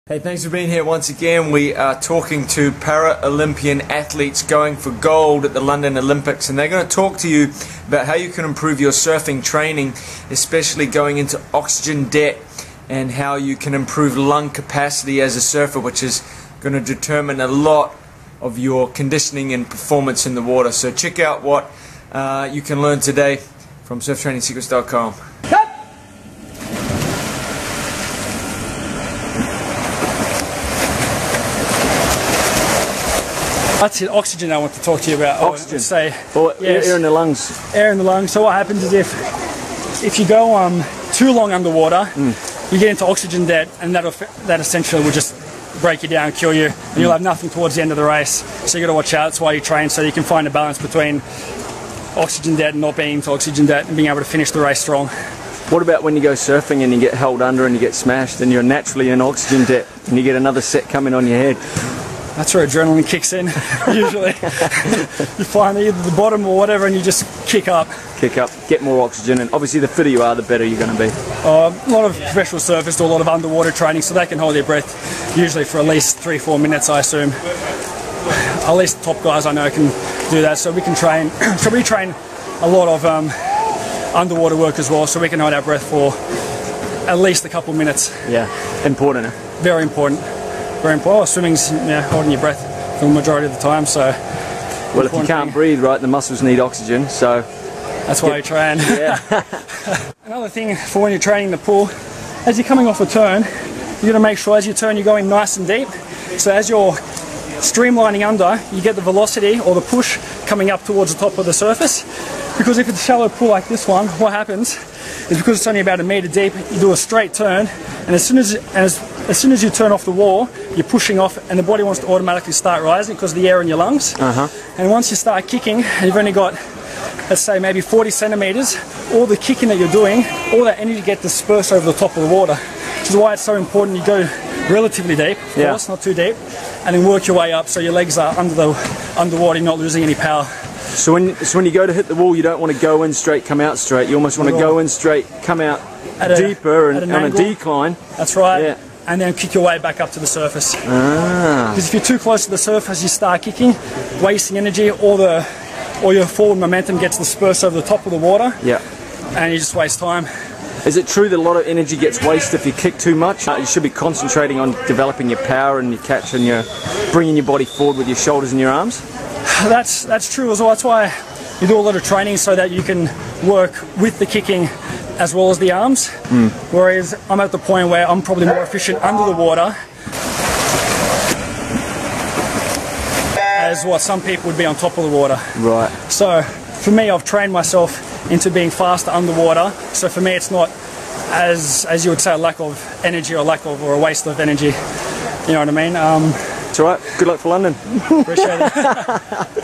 Hey, thanks for being here once again. We are talking to Paralympian athletes going for gold at the London Olympics, and they're going to talk to you about how you can improve your surfing training, especially going into oxygen debt, and how you can improve lung capacity as a surfer, which is going to determine a lot of your conditioning and performance in the water. So check out what you can learn today from surftrainingsecrets.com. That's it, oxygen I want to talk to you about. Oxygen? Or yes. Air in the lungs. Air in the lungs. So what happens is if you go too long underwater, you get into oxygen debt, and that essentially will just break you down, kill you, and you'll have nothing towards the end of the race. So you got to watch out. That's why you train, so you can find a balance between oxygen debt and not being into oxygen debt and being able to finish the race strong. What about when you go surfing and you get held under and you get smashed and you're naturally in oxygen debt and you get another set coming on your head? That's where adrenaline kicks in, usually. You find either the bottom or whatever, and you just kick up. Kick up, get more oxygen, and obviously the fitter you are, the better you're going to be. A lot of professional surfers do a lot of underwater training, so they can hold their breath usually for at least 3-4 minutes, I assume. At least top guys I know can do that, so we can train. So we train a lot of underwater work as well, so we can hold our breath for at least a couple minutes. Yeah, important. Very important. Very important. Well, swimming's holding your breath for the majority of the time, so. Well, if you can't breathe, right, the muscles need oxygen, so. That's why you train. Yeah. Another thing for when you're training in the pool, as you're coming off a turn, you're going to make sure as you turn you're going nice and deep. So as you're streamlining under, you get the velocity or the push coming up towards the top of the surface. Because if it's a shallow pool like this one, what happens is because it's only about 1 meter deep, you do a straight turn, and as soon as you turn off the wall, you're pushing off, and the body wants to automatically start rising because of the air in your lungs. And once you start kicking, and you've only got, let's say, maybe 40 centimeters, all the kicking that you're doing, all that energy gets dispersed over the top of the water. Which is why it's so important you go relatively deep, of course, not too deep, and then work your way up so your legs are underwater, you're not losing any power. So when you go to hit the wall, you don't want to go in straight, come out straight. You almost want to go in straight, come out deeper and on a decline. That's right. Yeah. And then kick your way back up to the surface. Because if you're too close to the surface, you start kicking, wasting energy, all your forward momentum gets dispersed over the top of the water. Yeah. And you just waste time. Is it true that a lot of energy gets wasted if you kick too much? You should be concentrating on developing your power and your catch and your bringing your body forward with your shoulders and your arms? That's true as well. That's why you do a lot of training so that you can work with the kicking as well as the arms. Whereas I'm at the point where I'm probably more efficient under the water as what some people would be on top of the water. Right. So for me, I've trained myself into being faster underwater. So for me, it's not as you would say a lack of energy or a waste of energy. You know what I mean? It's all right. Good luck for London. Appreciate it.